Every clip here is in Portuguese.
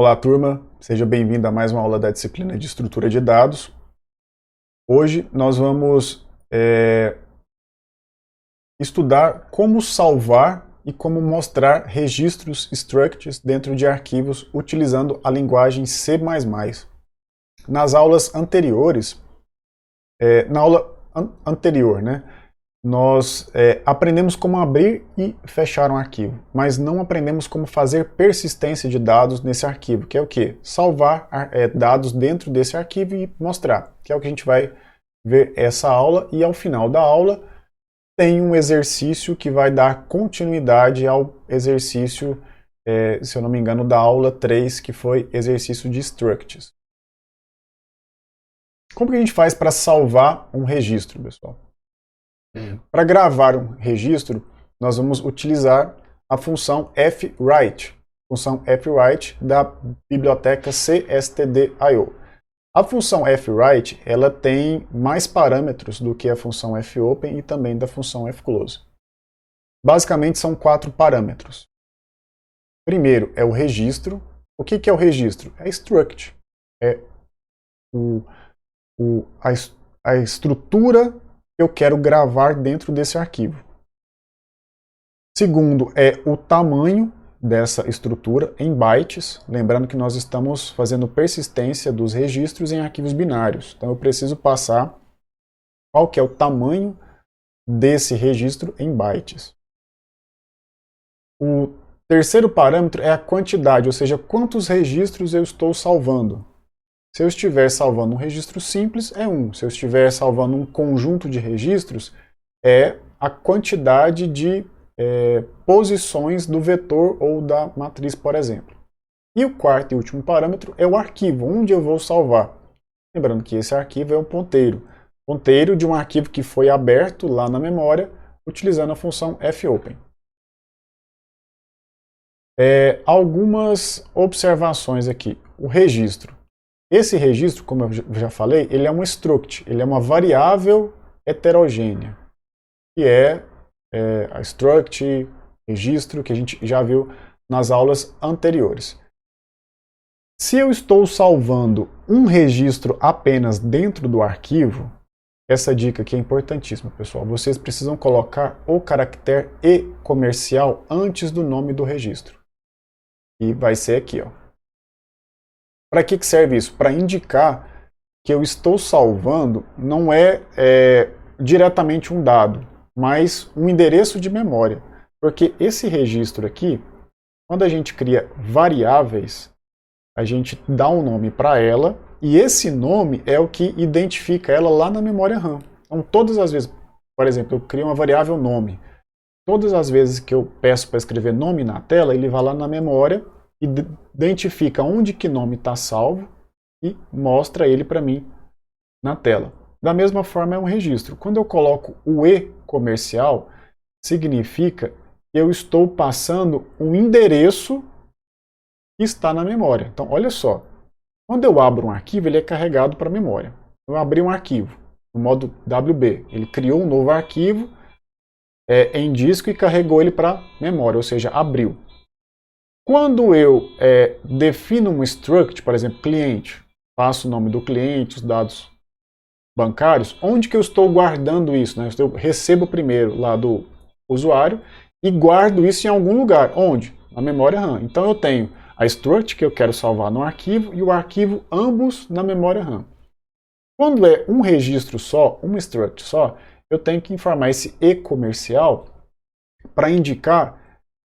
Olá, turma. Seja bem-vindo a mais uma aula da disciplina de estrutura de dados. Hoje nós vamos estudar como salvar e como mostrar registros structs dentro de arquivos utilizando a linguagem C++. Nas aulas anteriores, na aula anterior, né, nós aprendemos como abrir e fechar um arquivo, mas não aprendemos como fazer persistência de dados nesse arquivo, que é o quê? Salvar dados dentro desse arquivo e mostrar, que é o que a gente vai ver essa aula, e ao final da aula tem um exercício que vai dar continuidade ao exercício, se eu não me engano, da aula 3, que foi exercício de structs. Como que a gente faz para salvar um registro, pessoal? Para gravar um registro, nós vamos utilizar a função fwrite, da biblioteca cstdio. A função fwrite, ela tem mais parâmetros do que a função fopen e também da função fclose. Basicamente são 4 parâmetros. Primeiro é o registro. O que é o registro? É struct. É a estrutura eu quero gravar dentro desse arquivo. Segundo é o tamanho dessa estrutura em bytes, lembrando que nós estamos fazendo persistência dos registros em arquivos binários. Então eu preciso passar qual que é o tamanho desse registro em bytes. O terceiro parâmetro é a quantidade, ou seja, quantos registros eu estou salvando. Se eu estiver salvando um registro simples, é 1. Se eu estiver salvando um conjunto de registros, é a quantidade de posições do vetor ou da matriz, por exemplo. E o quarto e último parâmetro é o arquivo, onde eu vou salvar. Lembrando que esse arquivo é um ponteiro de um arquivo que foi aberto lá na memória, utilizando a função fopen. Algumas observações aqui. O registro. Esse registro, como eu já falei, ele é um struct, ele é uma variável heterogênea, que é a struct, registro, que a gente já viu nas aulas anteriores. Se eu estou salvando um registro apenas dentro do arquivo, essa dica aqui é importantíssima, pessoal. Vocês precisam colocar o caractere E comercial antes do nome do registro. E vai ser aqui, ó. Para que serve isso? Para indicar que eu estou salvando não é diretamente um dado, mas um endereço de memória. Porque esse registro aqui, quando a gente cria variáveis, a gente dá um nome para ela, e esse nome é o que identifica ela lá na memória RAM. Então, todas as vezes, por exemplo, eu crio uma variável nome. Todas as vezes que eu peço para escrever nome na tela, ele vai lá na memória, identifica onde que nome está salvo e mostra ele para mim na tela. Da mesma forma é um registro. Quando eu coloco o E comercial, significa que eu estou passando um endereço que está na memória. Então, olha só. Quando eu abro um arquivo, ele é carregado para a memória. Eu abri um arquivo no modo WB. Ele criou um novo arquivo em disco e carregou ele para a memória, ou seja, abriu. Quando eu defino um struct, por exemplo, cliente, passo o nome do cliente, os dados bancários, onde que eu estou guardando isso? Né? Eu recebo primeiro lá do usuário e guardo isso em algum lugar. Onde? Na memória RAM. Então eu tenho a struct que eu quero salvar no arquivo e o arquivo ambos na memória RAM. Quando é um registro só, um struct só, eu tenho que informar esse E comercial para indicar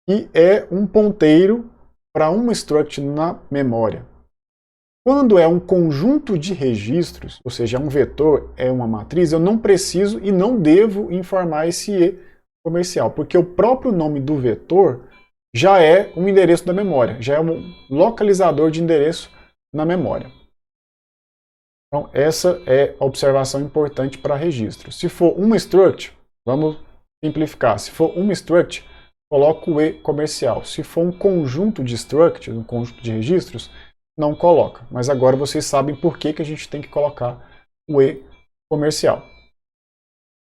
que é um ponteiro para uma struct na memória. Quando é um conjunto de registros, ou seja, um vetor, é uma matriz, eu não preciso e não devo informar esse E comercial, porque o próprio nome do vetor já é um endereço da memória, já é um localizador de endereço na memória. Então, essa é a observação importante para registro. Se for uma struct, vamos simplificar, se for uma struct, coloco o E comercial. Se for um conjunto de structs, um conjunto de registros, não coloca. Mas agora vocês sabem por que a gente tem que colocar o E comercial.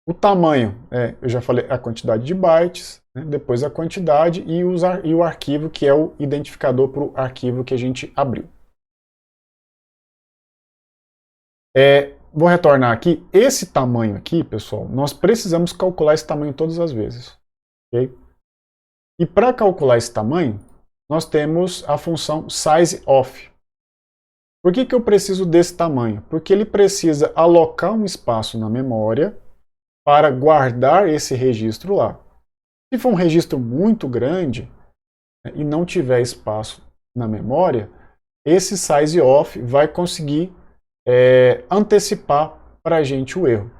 O tamanho, eu já falei, a quantidade de bytes. né? Depois a quantidade e o arquivo, que é o identificador para o arquivo que a gente abriu. Vou retornar aqui. Esse tamanho aqui, pessoal, nós precisamos calcular esse tamanho todas as vezes. Okay? E para calcular esse tamanho, nós temos a função sizeOf. Por que eu preciso desse tamanho? Porque ele precisa alocar um espaço na memória para guardar esse registro lá. Se for um registro muito grande, né, e não tiver espaço na memória, esse sizeOf vai conseguir antecipar para a gente o erro.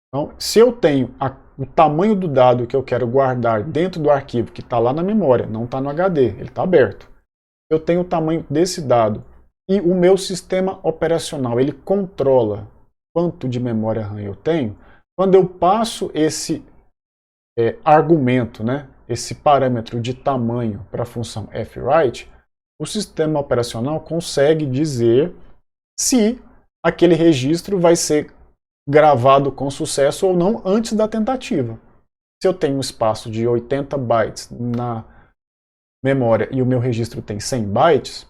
Então, se eu tenho o tamanho do dado que eu quero guardar dentro do arquivo que está lá na memória, não está no HD, ele está aberto. Eu tenho o tamanho desse dado e o meu sistema operacional, ele controla quanto de memória RAM eu tenho. Quando eu passo esse argumento, né, esse parâmetro de tamanho para a função fwrite, o sistema operacional consegue dizer se aquele registro vai ser gravado com sucesso ou não antes da tentativa. Se eu tenho um espaço de 80 bytes na memória e o meu registro tem 100 bytes,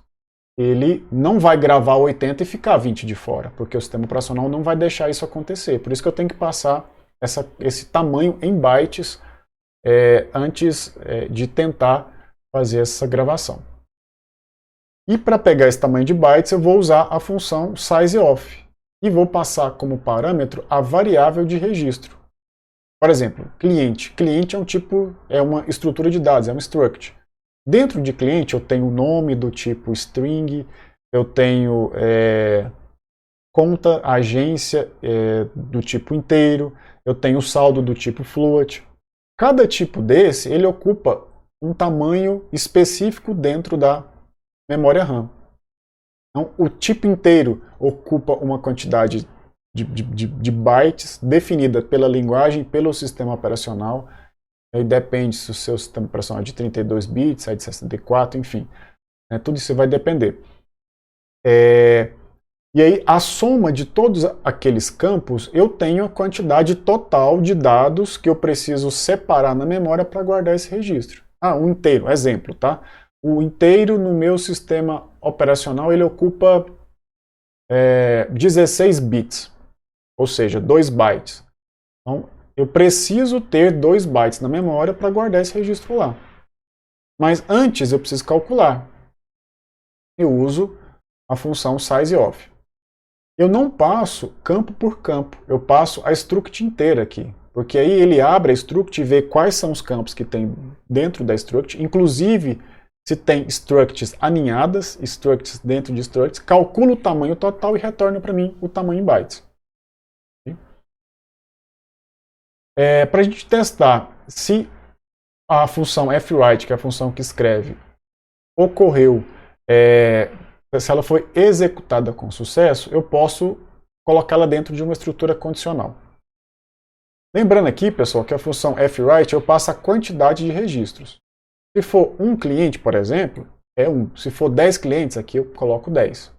ele não vai gravar 80 e ficar 20 de fora, porque o sistema operacional não vai deixar isso acontecer. Por isso que eu tenho que passar esse tamanho em bytes antes de tentar fazer essa gravação. E para pegar esse tamanho de bytes, eu vou usar a função sizeOf e vou passar como parâmetro a variável de registro. Por exemplo, cliente. Cliente é um tipo, é uma estrutura de dados, é um struct. Dentro de cliente eu tenho o nome do tipo string, eu tenho conta, agência do tipo inteiro, eu tenho o saldo do tipo float. Cada tipo desse, ele ocupa um tamanho específico dentro da memória RAM. Então, o tipo inteiro ocupa uma quantidade de bytes definida pela linguagem, pelo sistema operacional. Aí depende se o seu sistema operacional é de 32 bits, é de 64, enfim. Tudo isso vai depender. E aí, a soma de todos aqueles campos, eu tenho a quantidade total de dados que eu preciso separar na memória para guardar esse registro. Um inteiro, exemplo, tá? O inteiro no meu sistema operacional ele ocupa 16 bits, ou seja, 2 bytes. Então, eu preciso ter 2 bytes na memória para guardar esse registro lá. Mas antes eu preciso calcular. Eu uso a função sizeOf. Eu não passo campo por campo, eu passo a struct inteira aqui. Porque aí ele abre a struct e vê quais são os campos que tem dentro da struct, inclusive se tem structs aninhadas, structs dentro de structs, calcula o tamanho total e retorna para mim o tamanho em bytes. Para a gente testar se a função fwrite, que é a função que escreve, ocorreu, se ela foi executada com sucesso, eu posso colocá-la dentro de uma estrutura condicional. Lembrando aqui, pessoal, que a função fwrite eu passo a quantidade de registros. Se for um cliente, por exemplo, é 1. Se for 10 clientes, aqui eu coloco 10.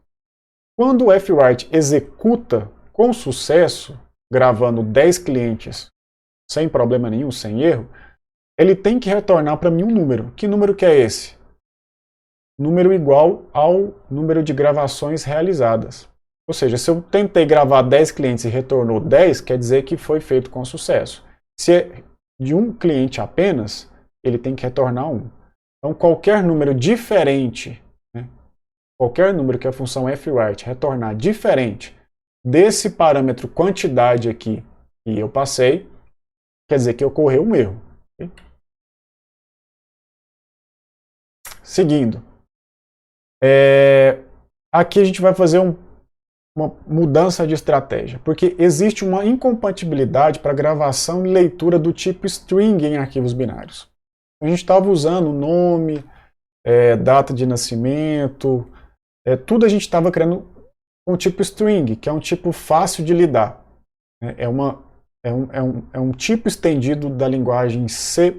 Quando o fwrite executa com sucesso, gravando 10 clientes sem problema nenhum, sem erro, ele tem que retornar para mim um número. Que número que é esse? Número igual ao número de gravações realizadas. Ou seja, se eu tentei gravar 10 clientes e retornou 10, quer dizer que foi feito com sucesso. Se é de um cliente apenas, ele tem que retornar 1. Então, qualquer número diferente, né, qualquer número que a função fwrite retornar diferente desse parâmetro quantidade aqui que eu passei, quer dizer que ocorreu um erro. Okay? Seguindo. Aqui a gente vai fazer uma mudança de estratégia, porque existe uma incompatibilidade para gravação e leitura do tipo string em arquivos binários. A gente estava usando nome, data de nascimento, tudo a gente estava criando com o tipo string, que é um tipo fácil de lidar. É um tipo estendido da linguagem C++,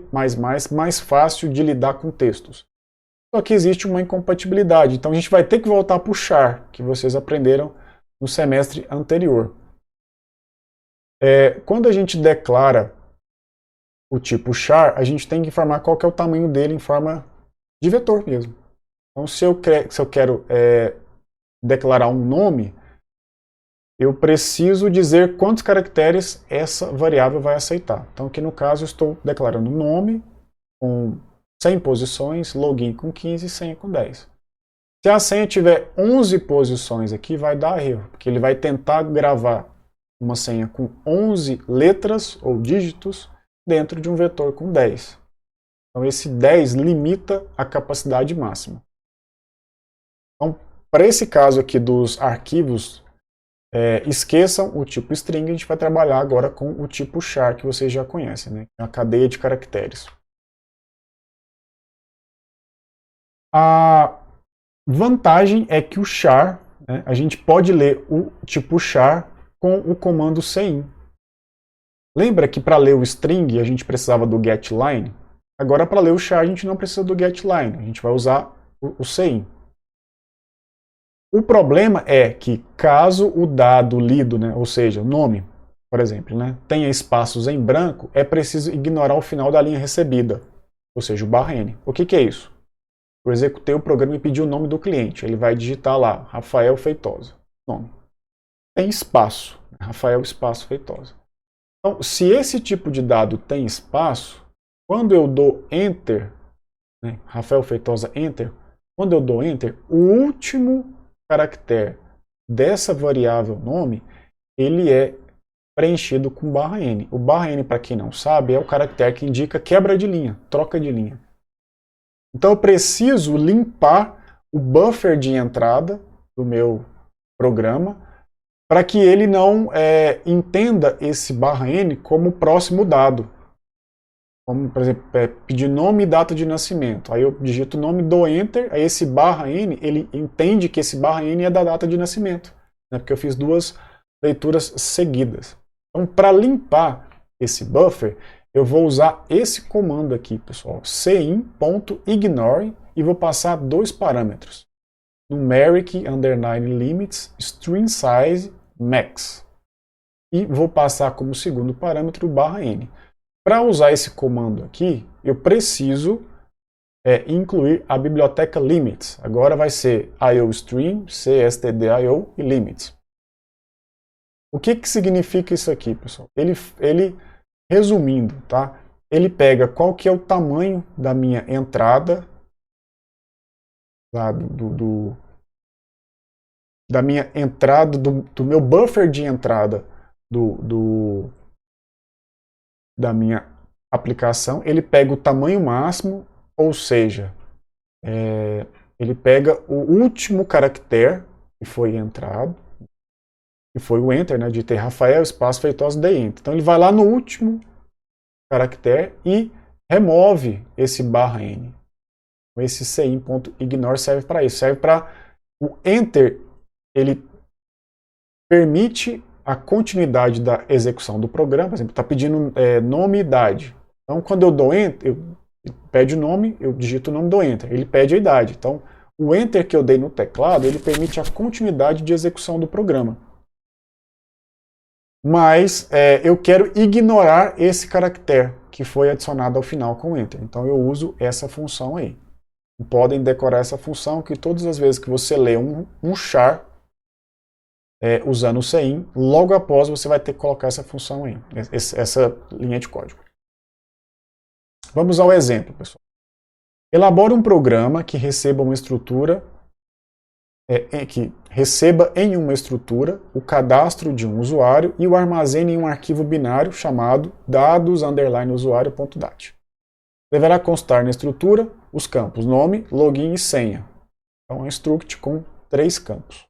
mais fácil de lidar com textos. Só que existe uma incompatibilidade, então a gente vai ter que voltar para o char, que vocês aprenderam no semestre anterior. Quando a gente declara o tipo char, a gente tem que informar qual que é o tamanho dele em forma de vetor mesmo. Então, se eu quero declarar um nome, eu preciso dizer quantos caracteres essa variável vai aceitar. Então, aqui no caso, eu estou declarando nome com 100 posições, login com 15 e senha com 10. Se a senha tiver 11 posições aqui, vai dar erro, porque ele vai tentar gravar uma senha com 11 letras ou dígitos dentro de um vetor com 10. Então, esse 10 limita a capacidade máxima. Então, para esse caso aqui dos arquivos, esqueçam o tipo string, a gente vai trabalhar agora com o tipo char, que vocês já conhecem, né? A cadeia de caracteres. A vantagem é que o char, né, a gente pode ler o tipo char com o comando cin. Lembra que para ler o string a gente precisava do getLine? Agora para ler o char a gente não precisa do getLine, a gente vai usar o cin. O problema é que caso o dado lido, né, ou seja, o nome, por exemplo, né, tenha espaços em branco, é preciso ignorar o final da linha recebida, ou seja, o /n. O que é isso? Eu executei o programa e pedi o nome do cliente. Ele vai digitar lá, Rafael Feitosa. Nome. Tem espaço. Rafael espaço Feitosa. Então, se esse tipo de dado tem espaço, quando eu dou Enter, né, Rafael Feitosa Enter, quando eu dou Enter, o último caractere dessa variável nome, ele é preenchido com /n. O /n, para quem não sabe, é o caractere que indica quebra de linha, troca de linha. Então eu preciso limpar o buffer de entrada do meu programa para que ele não entenda esse /n como próximo dado. Como, por exemplo, pedir nome e data de nascimento. Aí eu digito o nome, dou Enter, aí esse /n, ele entende que esse /n é da data de nascimento, né, porque eu fiz duas leituras seguidas. Então, para limpar esse buffer, eu vou usar esse comando aqui, pessoal, cin.ignore, e vou passar dois parâmetros. Numeric underline limits, string size, max. E vou passar como segundo parâmetro o /n. Para usar esse comando aqui, eu preciso incluir a biblioteca limits. Agora vai ser iostream, cstdio e limits. O que significa isso aqui, pessoal? Ele resumindo, tá? Ele pega qual que é o tamanho da minha entrada, da minha entrada, do meu buffer de entrada da minha aplicação. Ele pega o tamanho máximo, ou seja, ele pega o último caractere que foi entrado, que foi o Enter, né, de ter Rafael, espaço, Feitosa, dei Enter. Então ele vai lá no último caractere e remove esse /n. Esse cin.ignore serve para isso. Serve para o Enter, ele permite a continuidade da execução do programa. Por exemplo, está pedindo nome e idade. Então quando eu dou Enter, ele pede o nome, eu digito o nome, dou Enter. Ele pede a idade. Então o Enter que eu dei no teclado, ele permite a continuidade de execução do programa. Mas eu quero ignorar esse caractere que foi adicionado ao final com o Enter. Então eu uso essa função aí. Podem decorar essa função que todas as vezes que você lê um char usando o cin, logo após você vai ter que colocar essa função aí, essa linha de código. Vamos ao exemplo, pessoal. Elabore um programa que receba uma estrutura que receba em uma estrutura o cadastro de um usuário e o armazene em um arquivo binário chamado dados_usuário.dat. Deverá constar na estrutura os campos nome, login e senha. Então, é um struct com 3 campos.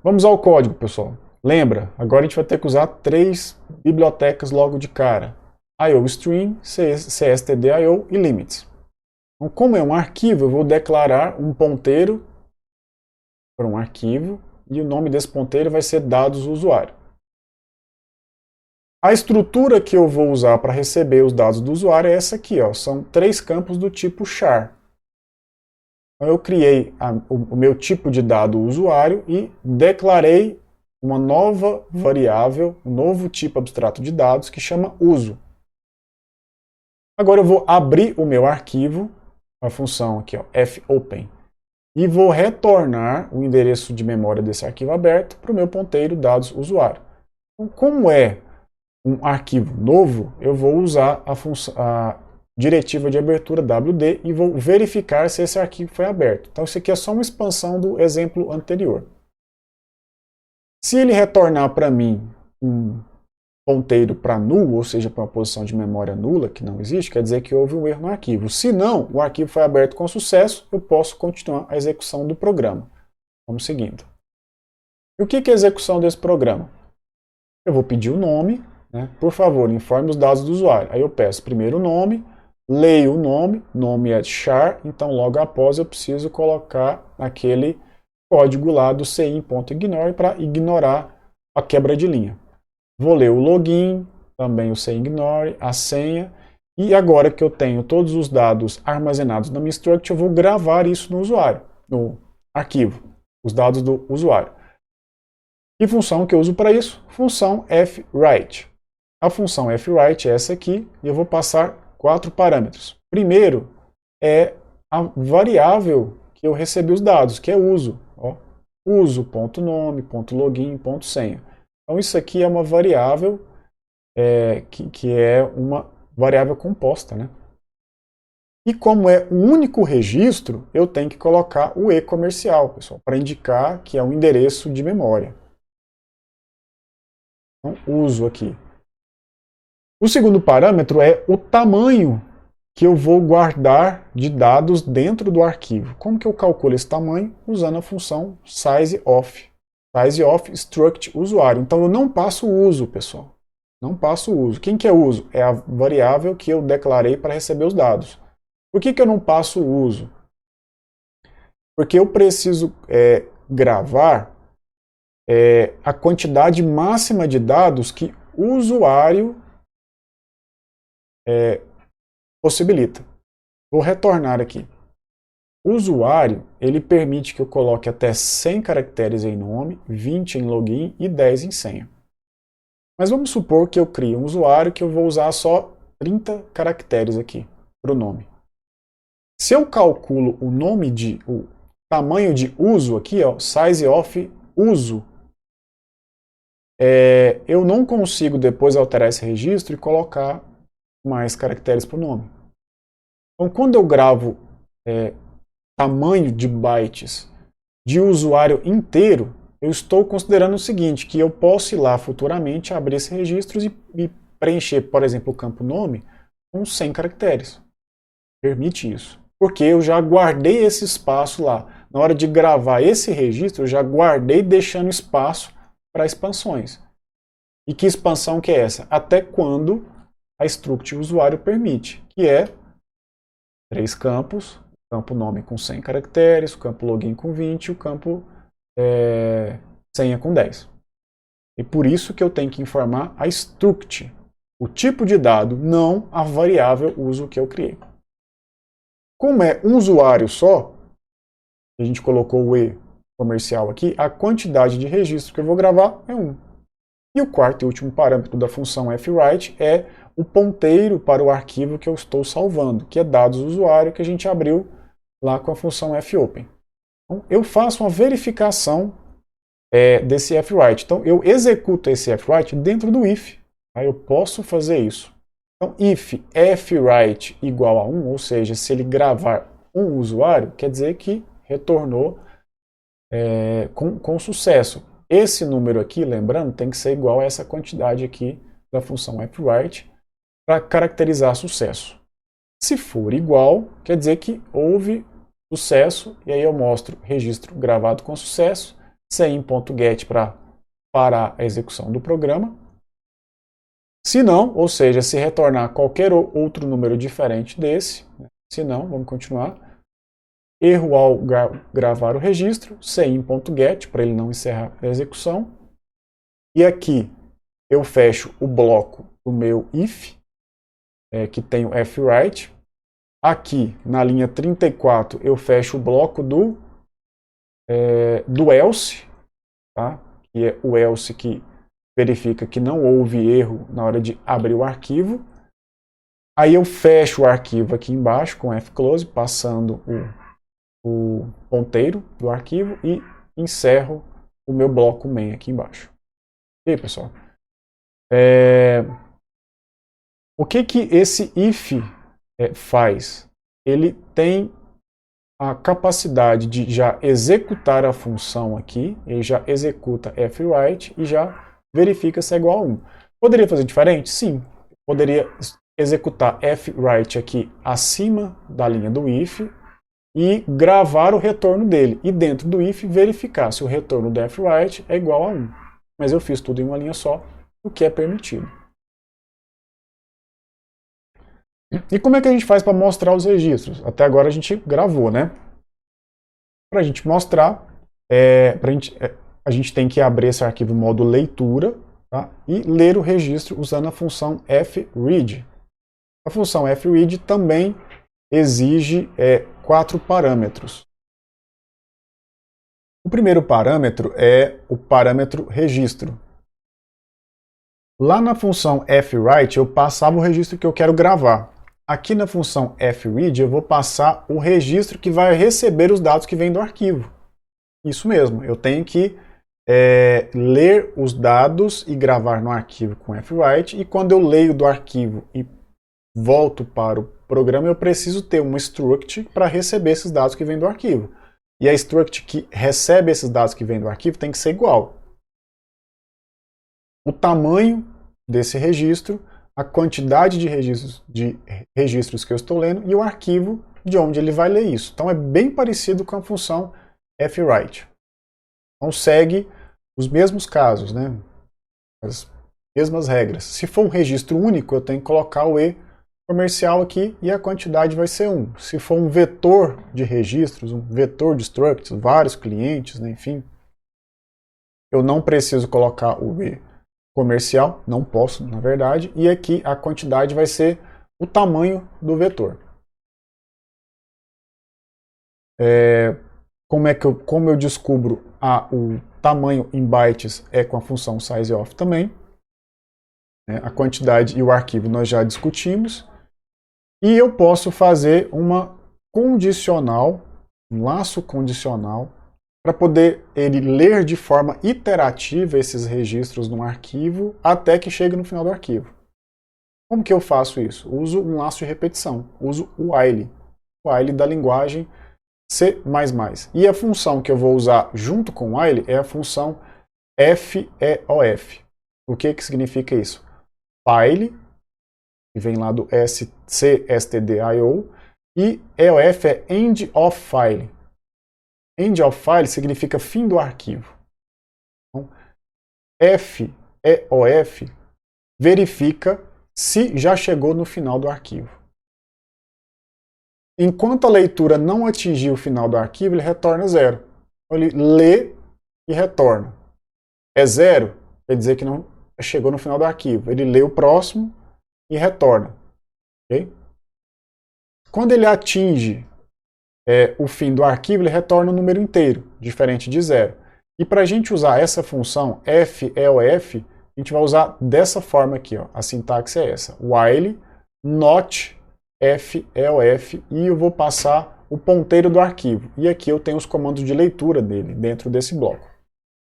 Vamos ao código, pessoal. Lembra, agora a gente vai ter que usar 3 bibliotecas logo de cara. iostream, cstdio e limits. Então, como é um arquivo, eu vou declarar um ponteiro para um arquivo e o nome desse ponteiro vai ser dados do usuário. A estrutura que eu vou usar para receber os dados do usuário é essa aqui, ó. São 3 campos do tipo char. Então, eu criei o meu tipo de dado usuário e declarei uma nova variável, um novo tipo abstrato de dados que chama uso. Agora eu vou abrir o meu arquivo, a função aqui, ó, fopen, e vou retornar o endereço de memória desse arquivo aberto para o meu ponteiro dados usuário. Então, como é um arquivo novo, eu vou usar a diretiva de abertura wd e vou verificar se esse arquivo foi aberto. Então isso aqui é só uma expansão do exemplo anterior. Se ele retornar para mim um ponteiro para null, ou seja, para uma posição de memória nula, que não existe, quer dizer que houve um erro no arquivo. Se não, o arquivo foi aberto com sucesso, eu posso continuar a execução do programa. Vamos seguindo. E o que é a execução desse programa? Eu vou pedir o nome, né? Por favor, informe os dados do usuário. Aí eu peço primeiro o nome, leio o nome é char, então logo após eu preciso colocar aquele código lá do cin.ignore para ignorar a quebra de linha. Vou ler o login, também o cignore, a senha, e agora que eu tenho todos os dados armazenados na minha struct, eu vou gravar isso no usuário, no arquivo, os dados do usuário. E função que eu uso para isso? Função fwrite. A função fwrite é essa aqui, e eu vou passar 4 parâmetros. Primeiro é a variável que eu recebi os dados, que é uso. Uso.nome, .login, .senha. Então isso aqui é uma variável que é uma variável composta, né? E como é um único registro, eu tenho que colocar o e-comercial, pessoal, para indicar que é um endereço de memória. Então, uso aqui. O segundo parâmetro é o tamanho que eu vou guardar de dados dentro do arquivo. Como que eu calculo esse tamanho? Usando a função sizeOf. SizeOf struct usuário. Então eu não passo o uso, pessoal. Não passo o uso. Quem que é uso? É a variável que eu declarei para receber os dados. Por que eu não passo o uso? Porque eu preciso gravar a quantidade máxima de dados que o usuário possibilita. Vou retornar aqui. O usuário, ele permite que eu coloque até 100 caracteres em nome, 20 em login e 10 em senha. Mas vamos supor que eu crie um usuário que eu vou usar só 30 caracteres aqui para o nome. Se eu calculo o tamanho de uso aqui, ó, sizeOf uso, eu não consigo depois alterar esse registro e colocar mais caracteres para o nome. Então, quando eu gravo tamanho de bytes de usuário inteiro, eu estou considerando o seguinte, que eu posso ir lá futuramente abrir esses registros e preencher, por exemplo, o campo nome com 100 caracteres. Permite isso. Porque eu já guardei esse espaço lá. Na hora de gravar esse registro, eu já guardei deixando espaço para expansões. E que expansão que é essa? Até quando a struct usuário permite, que é 3 campos, o campo nome com 100 caracteres, o campo login com 20 e o campo senha com 10. E por isso que eu tenho que informar a struct, o tipo de dado, não a variável uso que eu criei. Como é um usuário só, a gente colocou o e comercial aqui, a quantidade de registro que eu vou gravar é 1. E o quarto e último parâmetro da função fwrite é o ponteiro para o arquivo que eu estou salvando, que é dados do usuário que a gente abriu lá com a função fopen. Então, eu faço uma verificação desse fwrite. Então, eu executo esse fwrite dentro do if. Aí eu posso fazer isso. Então, if fwrite igual a 1, ou seja, se ele gravar um usuário, quer dizer que retornou com sucesso. Esse número aqui, lembrando, tem que ser igual a essa quantidade aqui da função fwrite para caracterizar sucesso. Se for igual, quer dizer que houve sucesso, e aí eu mostro registro gravado com sucesso, cin.get para parar a execução do programa. Se não, ou seja, se retornar qualquer outro número diferente desse, se não, vamos continuar, erro ao gravar o registro, cin.get, para ele não encerrar a execução. E aqui eu fecho o bloco do meu if, que tem o fwrite. Aqui, na linha 34, eu fecho o bloco do else, tá? que é o else que verifica que não houve erro na hora de abrir o arquivo. Aí eu fecho o arquivo aqui embaixo com fclose, passando o ponteiro do arquivo e encerro o meu bloco main aqui embaixo. E aí, pessoal? O que esse if faz? Ele tem a capacidade de já executar a função aqui, ele já executa fwrite e já verifica se é igual a 1. Poderia fazer diferente? Sim. Poderia executar fwrite aqui acima da linha do if e gravar o retorno dele. E dentro do if verificar se o retorno do fwrite é igual a 1. Mas eu fiz tudo em uma linha só, o que é permitido. E como é que a gente faz para mostrar os registros? Até agora a gente gravou, né? Para a gente mostrar, a gente tem que abrir esse arquivo no modo leitura, tá? E ler o registro usando a função fread. A função fread também exige 4 parâmetros. O primeiro parâmetro é o parâmetro registro. Lá na função fwrite eu passava o registro que eu quero gravar. Aqui na função fread eu vou passar o registro que vai receber os dados que vêm do arquivo. Isso mesmo, eu tenho que ler os dados e gravar no arquivo com fwrite, e quando eu leio do arquivo e volto para o programa, eu preciso ter uma struct para receber esses dados que vêm do arquivo. E a struct que recebe esses dados que vêm do arquivo tem que ser igual. O tamanho desse registro, a quantidade de registros que eu estou lendo e o arquivo de onde ele vai ler isso. Então é bem parecido com a função fwrite. Então segue os mesmos casos, né? As mesmas regras. Se for um registro único, eu tenho que colocar o e comercial aqui e a quantidade vai ser 1. Se for um vetor de registros, um vetor de structs, vários clientes, né, enfim, eu não preciso colocar o e comercial, não posso, na verdade, e aqui a quantidade vai ser o tamanho do vetor. Como eu descubro o tamanho em bytes é com a função sizeOf também. A quantidade e o arquivo nós já discutimos. E eu posso fazer uma condicional, um laço condicional, para poder ele ler de forma iterativa esses registros no arquivo até que chegue no final do arquivo. Como que eu faço isso? Uso um laço de repetição, uso o while da linguagem C++. E a função que eu vou usar junto com o while é a função FEOF. O que significa isso? File, que vem lá do cstdio, e EOF é End of File. End of File significa fim do arquivo. Então, FEOF verifica se já chegou no final do arquivo. Enquanto a leitura não atingir o final do arquivo, ele retorna 0. Ele lê e retorna. É 0, quer dizer que não chegou no final do arquivo. Ele lê o próximo e retorna. Okay? Quando ele atinge o fim do arquivo, ele retorna um número inteiro, diferente de 0. E para a gente usar essa função FEOF, a gente vai usar dessa forma aqui. Ó. A sintaxe é essa. While not FEOF, e eu vou passar o ponteiro do arquivo. E aqui eu tenho os comandos de leitura dele, dentro desse bloco.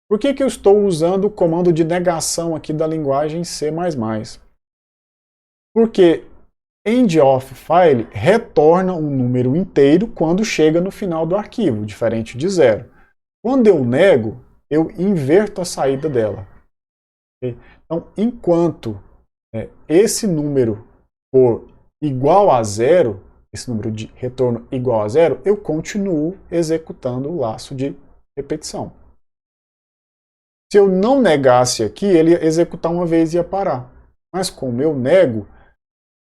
Por que eu estou usando o comando de negação aqui da linguagem C++? Porque end of file retorna um número inteiro quando chega no final do arquivo, diferente de 0. Quando eu nego, eu inverto a saída dela. Okay? Então, enquanto esse número for igual a 0, esse número de retorno igual a 0, eu continuo executando o laço de repetição. Se eu não negasse aqui, ele ia executar uma vez e ia parar. Mas como eu nego,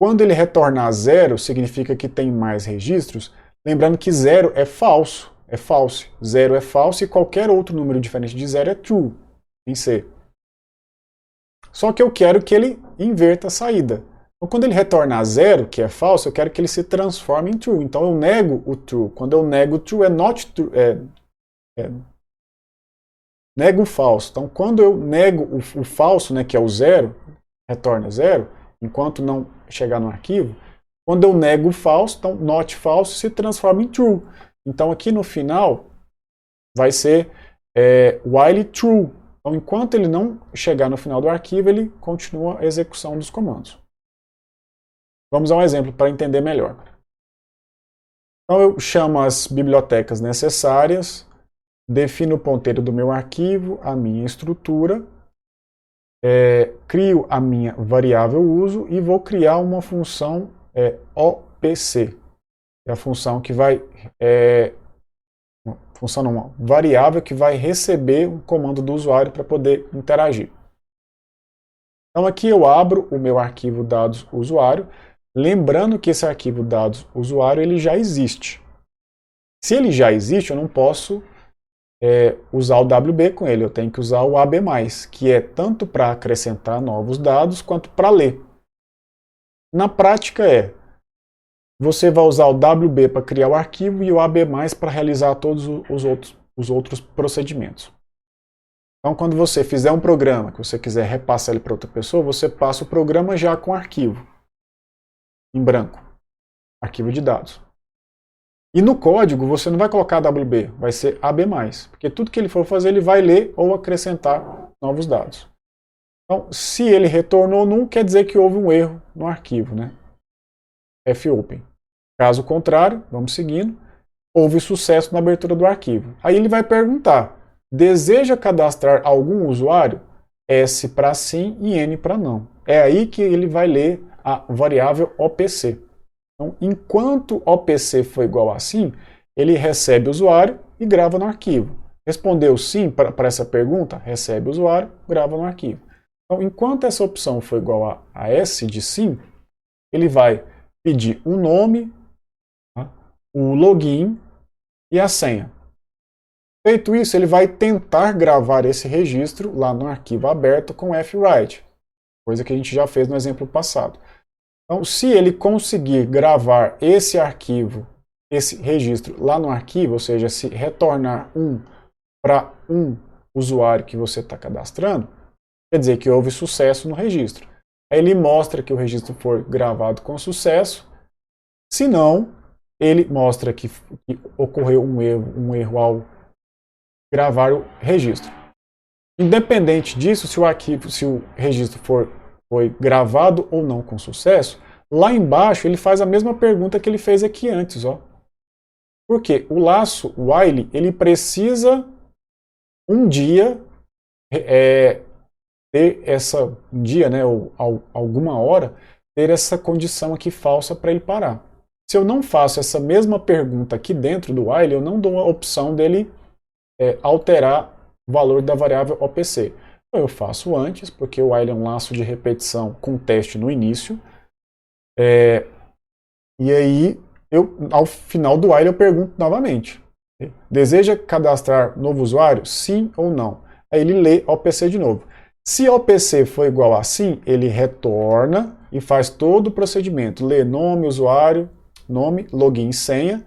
quando ele retornar 0, significa que tem mais registros. Lembrando que 0 é falso, é false. 0 é falso e qualquer outro número diferente de 0 é true, em C. Só que eu quero que ele inverta a saída. Então, quando ele retornar 0, que é falso, eu quero que ele se transforme em true. Então, eu nego o true. Quando eu nego o true, é not true. nega o falso. Então, quando eu nego o falso, né, que é o 0, retorna 0, enquanto não chegar no arquivo, quando eu nego o falso, então not false se transforma em true. Então, aqui no final, vai ser while true. Então, enquanto ele não chegar no final do arquivo, ele continua a execução dos comandos. Vamos a um exemplo para entender melhor. Então, eu chamo as bibliotecas necessárias, defino o ponteiro do meu arquivo, a minha estrutura, crio a minha variável uso e vou criar uma função OPC. É a função que vai... uma variável que vai receber um comando do usuário para poder interagir. Então aqui eu abro o meu arquivo dados usuário, lembrando que esse arquivo dados usuário ele já existe. Se ele já existe, eu não posso usar o WB com ele, eu tenho que usar o AB+, que é tanto para acrescentar novos dados quanto para ler. Na prática você vai usar o WB para criar o arquivo e o AB+, para realizar todos os outros procedimentos. Então, quando você fizer um programa que você quiser repassar ele para outra pessoa, você passa o programa já com arquivo, em branco, arquivo de dados. E no código você não vai colocar WB, vai ser AB+, porque tudo que ele for fazer ele vai ler ou acrescentar novos dados. Então, se ele retornou null, quer dizer que houve um erro no arquivo, né? fopen. Caso contrário, vamos seguindo, houve sucesso na abertura do arquivo. Aí ele vai perguntar, deseja cadastrar algum usuário? S para sim e N para não. É aí que ele vai ler a variável OPC. Então, enquanto OPC for igual a sim, ele recebe o usuário e grava no arquivo. Respondeu sim para essa pergunta, recebe o usuário, grava no arquivo. Então, enquanto essa opção for igual a S de sim, ele vai pedir o nome, o login e a senha. Feito isso, ele vai tentar gravar esse registro lá no arquivo aberto com fwrite, coisa que a gente já fez no exemplo passado. Então, se ele conseguir gravar esse arquivo, esse registro lá no arquivo, ou seja, se retornar para um usuário que você está cadastrando, quer dizer que houve sucesso no registro. Aí ele mostra que o registro foi gravado com sucesso. Se não, ele mostra que ocorreu um erro ao gravar o registro. Independente disso, se o registro foi gravado ou não com sucesso, lá embaixo ele faz a mesma pergunta que ele fez aqui antes. Porque o laço while ele precisa um dia ter ou alguma hora, ter essa condição aqui falsa para ele parar. Se eu não faço essa mesma pergunta aqui dentro do while, eu não dou a opção dele alterar o valor da variável OPC. Então, eu faço antes, porque o while é um laço de repetição com teste no início. E aí, ao final do while, eu pergunto novamente. Deseja cadastrar novo usuário? Sim ou não? Aí ele lê OPC de novo. Se OPC for igual a sim, ele retorna e faz todo o procedimento. Lê nome, usuário, nome, login e senha.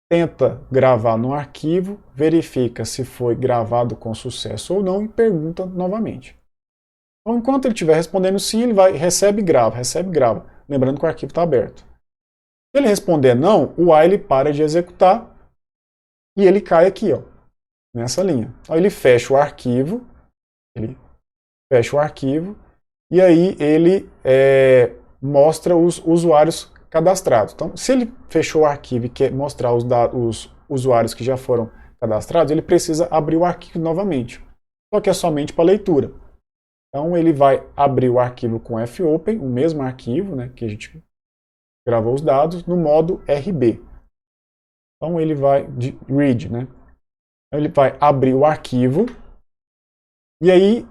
Tenta gravar no arquivo, verifica se foi gravado com sucesso ou não e pergunta novamente. Então, enquanto ele estiver respondendo sim, ele recebe e grava. Lembrando que o arquivo está aberto. Se ele responder não, o while para de executar e ele cai aqui, nessa linha. Aí ele fecha o arquivo, e aí ele mostra os usuários cadastrados. Então, se ele fechou o arquivo e quer mostrar os usuários que já foram cadastrados, ele precisa abrir o arquivo novamente. Só que é somente para leitura. Então, ele vai abrir o arquivo com fopen, o mesmo arquivo, né, que a gente gravou os dados, no modo RB. Então, ele vai de read, né? Ele vai abrir o arquivo e aí,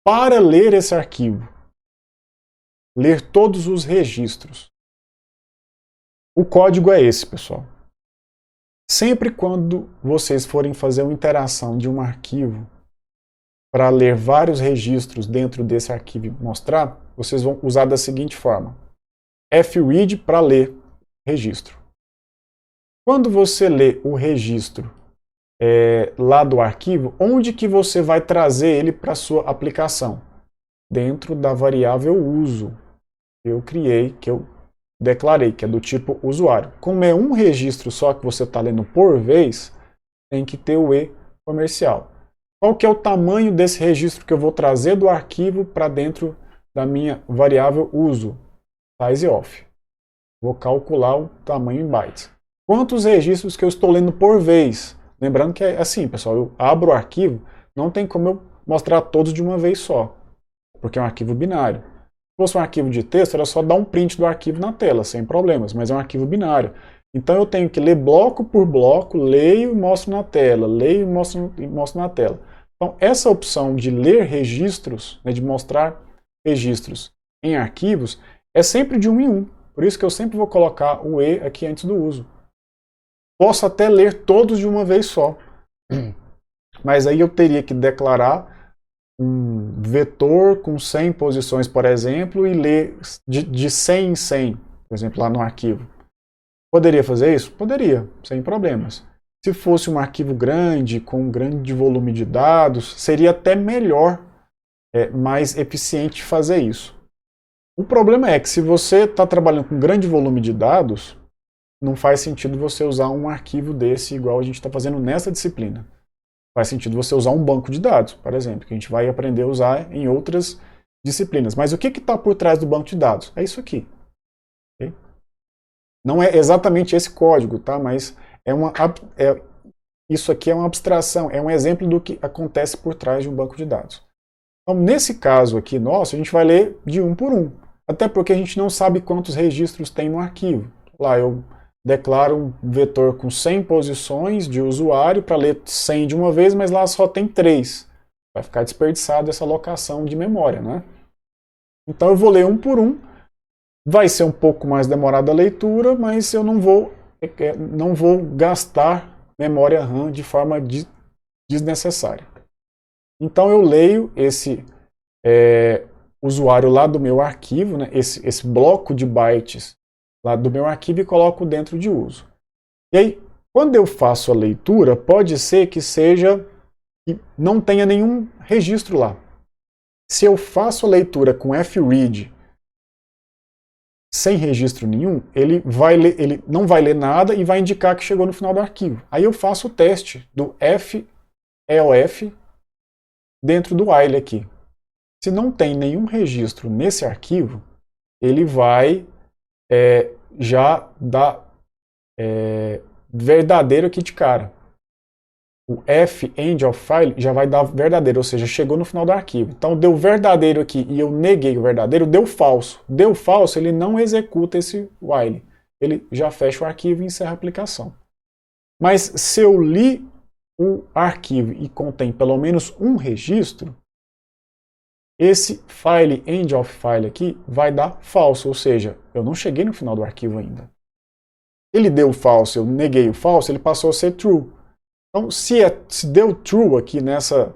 para ler esse arquivo, ler todos os registros, o código é esse, pessoal. Sempre quando vocês forem fazer uma interação de um arquivo para ler vários registros dentro desse arquivo e mostrar, vocês vão usar da seguinte forma. fread para ler registro. Quando você lê o registro lá do arquivo, onde que você vai trazer ele para a sua aplicação? Dentro da variável uso que eu criei, que eu declarei, que é do tipo usuário. Como é um registro só que você está lendo por vez, tem que ter o E comercial. Qual que é o tamanho desse registro que eu vou trazer do arquivo para dentro da minha variável uso? Size of. Vou calcular o tamanho em bytes. Quantos registros que eu estou lendo por vez? Lembrando que é assim, pessoal, eu abro o arquivo, não tem como eu mostrar todos de uma vez só, porque é um arquivo binário. Se fosse um arquivo de texto, era só dar um print do arquivo na tela, sem problemas, mas é um arquivo binário. Então eu tenho que ler bloco por bloco, leio e mostro na tela, leio e mostro na tela. Então essa opção de ler registros, né, de mostrar registros em arquivos, é sempre de um em um. Por isso que eu sempre vou colocar o E aqui antes do uso. Posso até ler todos de uma vez só, mas aí eu teria que declarar um vetor com 100 posições, por exemplo, e ler de 100 em 100, por exemplo, lá no arquivo. Poderia fazer isso? Poderia, sem problemas. Se fosse um arquivo grande, com um grande volume de dados, seria até melhor, mais eficiente fazer isso. O problema é que se você está trabalhando com grande volume de dados, não faz sentido você usar um arquivo desse igual a gente está fazendo nessa disciplina. Faz sentido você usar um banco de dados, por exemplo, que a gente vai aprender a usar em outras disciplinas. Mas o que está por trás do banco de dados? É isso aqui. Okay? Não é exatamente esse código, tá? Mas isso aqui é uma abstração, é um exemplo do que acontece por trás de um banco de dados. Então, nesse caso aqui nosso, a gente vai ler de um por um. Até porque a gente não sabe quantos registros tem no arquivo. Lá eu declaro um vetor com 100 posições de usuário para ler 100 de uma vez, mas lá só tem 3. Vai ficar desperdiçado essa alocação de memória, né? Então eu vou ler um por um. Vai ser um pouco mais demorada a leitura, mas eu não vou gastar memória RAM de forma desnecessária. Então eu leio esse usuário lá do meu arquivo, né, esse bloco de bytes lá do meu arquivo e coloco dentro de uso. E aí, quando eu faço a leitura, pode ser que não tenha nenhum registro lá. Se eu faço a leitura com fread sem registro nenhum, ele não vai ler nada e vai indicar que chegou no final do arquivo. Aí eu faço o teste do FEOF dentro do while aqui. Se não tem nenhum registro nesse arquivo, ele vai já dar verdadeiro aqui de cara. O end of file já vai dar verdadeiro, ou seja, chegou no final do arquivo. Então deu verdadeiro aqui e eu neguei o verdadeiro, deu falso. Deu falso, ele não executa esse while. Ele já fecha o arquivo e encerra a aplicação. Mas se eu li o arquivo e contém pelo menos um registro, esse file end of file aqui vai dar falso, ou seja, eu não cheguei no final do arquivo ainda. Ele deu falso, eu neguei o falso, ele passou a ser true. Então, se deu true aqui nessa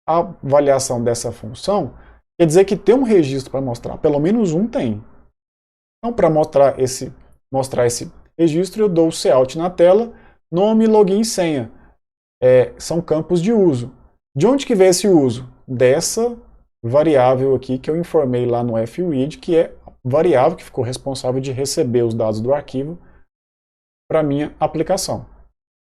avaliação dessa função, quer dizer que tem um registro para mostrar. Pelo menos um tem. Então, para mostrar esse registro, eu dou o cout na tela, nome, login e senha. São campos de uso. De onde que veio esse uso? Dessa variável aqui que eu informei lá no fread, que é a variável que ficou responsável de receber os dados do arquivo para minha aplicação.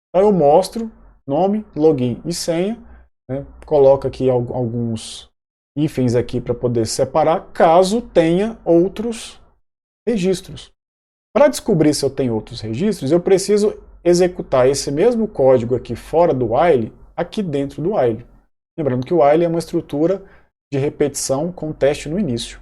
Então eu mostro nome, login e senha, né? Coloco aqui alguns hífens aqui para poder separar, caso tenha outros registros. Para descobrir se eu tenho outros registros, eu preciso executar esse mesmo código aqui fora do while, aqui dentro do while. Lembrando que o while é uma estrutura de repetição com teste no início.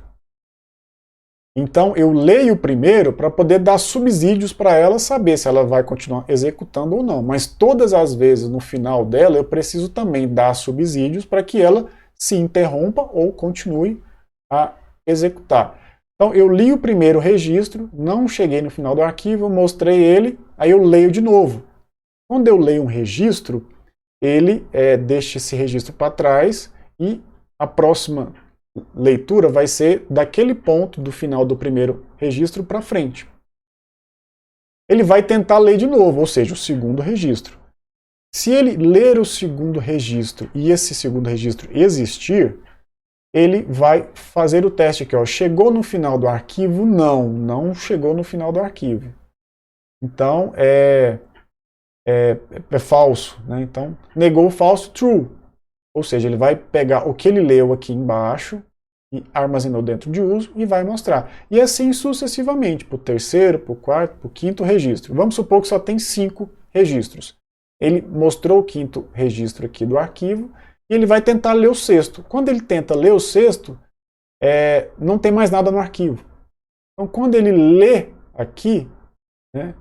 Então eu leio primeiro para poder dar subsídios para ela saber se ela vai continuar executando ou não. Mas todas as vezes no final dela eu preciso também dar subsídios para que ela se interrompa ou continue a executar. Então eu li o primeiro registro, não cheguei no final do arquivo, mostrei ele, aí eu leio de novo. Quando eu leio um registro, ele deixa esse registro para trás e a próxima leitura vai ser daquele ponto do final do primeiro registro para frente. Ele vai tentar ler de novo, ou seja, o segundo registro. Se ele ler o segundo registro e esse segundo registro existir, ele vai fazer o teste aqui, ó. Chegou no final do arquivo? Não, não chegou no final do arquivo. Então, é falso, né? Então, negou o falso, true. Ou seja, ele vai pegar o que ele leu aqui embaixo e armazenou dentro de uso e vai mostrar. E assim sucessivamente, para o terceiro, para o quarto, para o quinto registro. Vamos supor que só tem 5 registros. Ele mostrou o quinto registro aqui do arquivo e ele vai tentar ler o sexto. Quando ele tenta ler o sexto, não tem mais nada no arquivo. Então, quando ele lê aqui, né,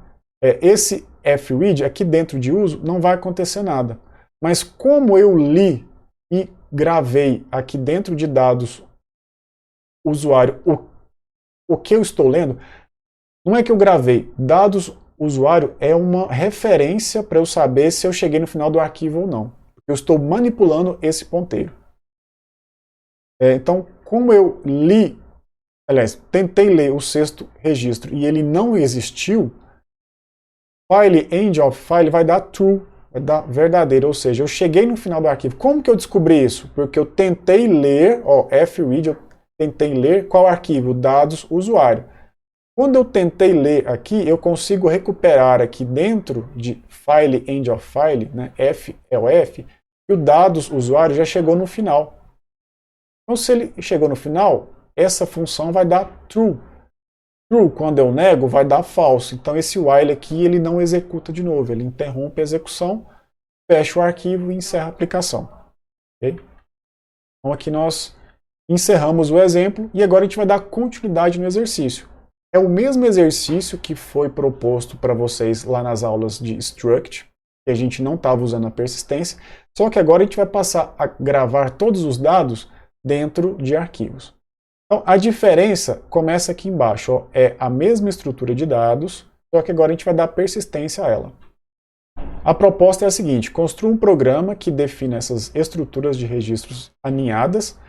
esse fread aqui dentro de uso, não vai acontecer nada. Mas como eu li e gravei aqui dentro de dados usuário o que eu estou lendo, não é que eu gravei. Dados usuário é uma referência para eu saber se eu cheguei no final do arquivo ou não. Eu estou manipulando esse ponteiro. Então, como eu li, aliás, tentei ler o sexto registro e ele não existiu, file end of file vai dar true, vai dar verdadeiro, ou seja, eu cheguei no final do arquivo. Como que eu descobri isso? Porque eu tentei ler, fread, eu tentei ler qual arquivo? Dados usuário. Quando eu tentei ler aqui, eu consigo recuperar aqui dentro de file end of file, né, FLF, e o dados usuário já chegou no final. Então, se ele chegou no final, essa função vai dar true. True, quando eu nego, vai dar false. Então, esse while aqui, ele não executa de novo. Ele interrompe a execução, fecha o arquivo e encerra a aplicação. Okay? Então, aqui nós encerramos o exemplo e agora a gente vai dar continuidade no exercício. É o mesmo exercício que foi proposto para vocês lá nas aulas de struct, que a gente não estava usando a persistência, só que agora a gente vai passar a gravar todos os dados dentro de arquivos. Então, a diferença começa aqui embaixo, ó, é a mesma estrutura de dados, só que agora a gente vai dar persistência a ela. A proposta é a seguinte: construa um programa que defina essas estruturas de registros aninhadas,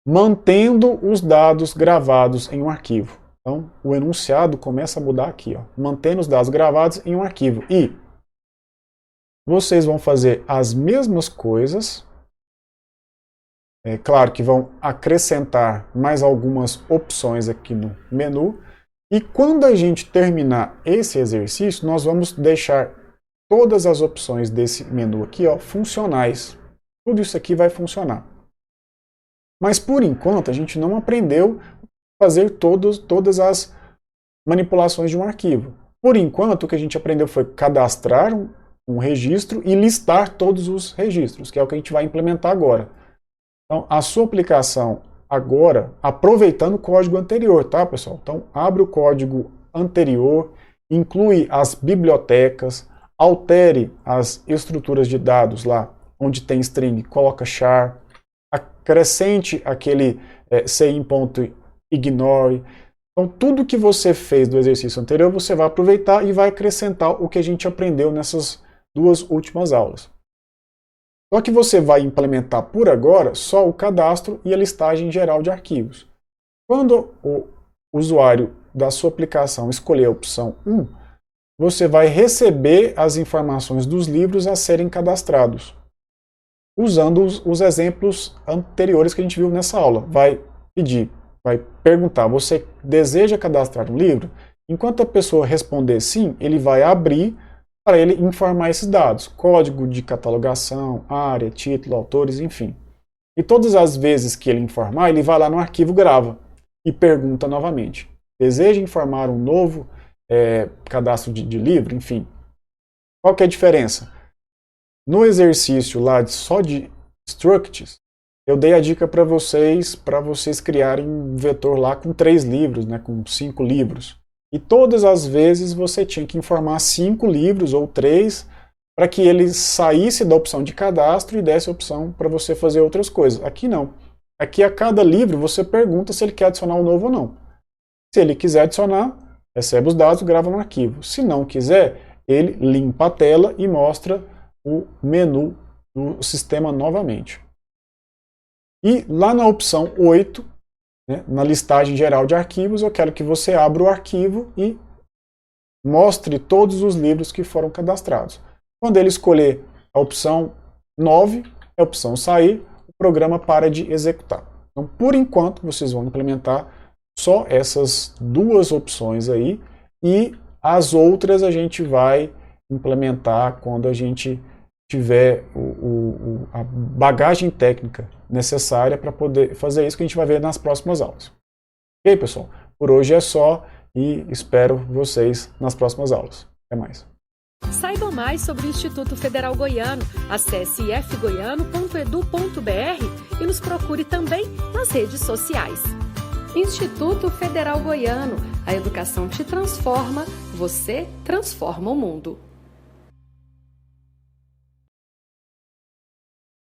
mantendo os dados gravados em um arquivo. Então, o enunciado começa a mudar aqui, ó, mantendo os dados gravados em um arquivo. E vocês vão fazer as mesmas coisas. É claro que vão acrescentar mais algumas opções aqui no menu. E quando a gente terminar esse exercício, nós vamos deixar todas as opções desse menu aqui, ó, funcionais. Tudo isso aqui vai funcionar. Mas por enquanto a gente não aprendeu a fazer todas as manipulações de um arquivo. Por enquanto o que a gente aprendeu foi cadastrar um registro e listar todos os registros, que é o que a gente vai implementar agora. Então, a sua aplicação agora, aproveitando o código anterior, tá, pessoal? Então, abre o código anterior, inclui as bibliotecas, altere as estruturas de dados lá, onde tem string, coloca char, acrescente aquele cin.ignore. Então, tudo que você fez do exercício anterior, você vai aproveitar e vai acrescentar o que a gente aprendeu nessas 2 últimas aulas. Só que você vai implementar por agora só o cadastro e a listagem geral de arquivos. Quando o usuário da sua aplicação escolher a opção 1, você vai receber as informações dos livros a serem cadastrados, usando os exemplos anteriores que a gente viu nessa aula. Vai perguntar, você deseja cadastrar um livro? Enquanto a pessoa responder sim, ele vai abrir para ele informar esses dados, código de catalogação, área, título, autores, enfim. E todas as vezes que ele informar, ele vai lá no arquivo, grava e pergunta novamente. Deseja informar um novo cadastro de livro? Enfim. Qual que é a diferença? No exercício lá só de structs, eu dei a dica para vocês criarem um vetor lá com 3 livros, né, com 5 livros. E todas as vezes você tinha que informar 5 livros ou 3 para que ele saísse da opção de cadastro e desse a opção para você fazer outras coisas. Aqui não. Aqui a cada livro você pergunta se ele quer adicionar um novo ou não. Se ele quiser adicionar, recebe os dados, grava no arquivo. Se não quiser, ele limpa a tela e mostra o menu do sistema novamente. E lá na opção 8, né, na listagem geral de arquivos, eu quero que você abra o arquivo e mostre todos os livros que foram cadastrados. Quando ele escolher A opção 9 é a opção sair, o programa para de executar. Então, por enquanto, vocês vão implementar só essas duas opções aí, e as outras a gente vai implementar quando a gente tiver a bagagem técnica necessária para poder fazer isso, que a gente vai ver nas próximas aulas. Ok, pessoal? Por hoje é só e espero vocês nas próximas aulas. Até mais. Saiba mais sobre o Instituto Federal Goiano. Acesse ifgoiano.edu.br e nos procure também nas redes sociais. Instituto Federal Goiano. A educação te transforma, você transforma o mundo.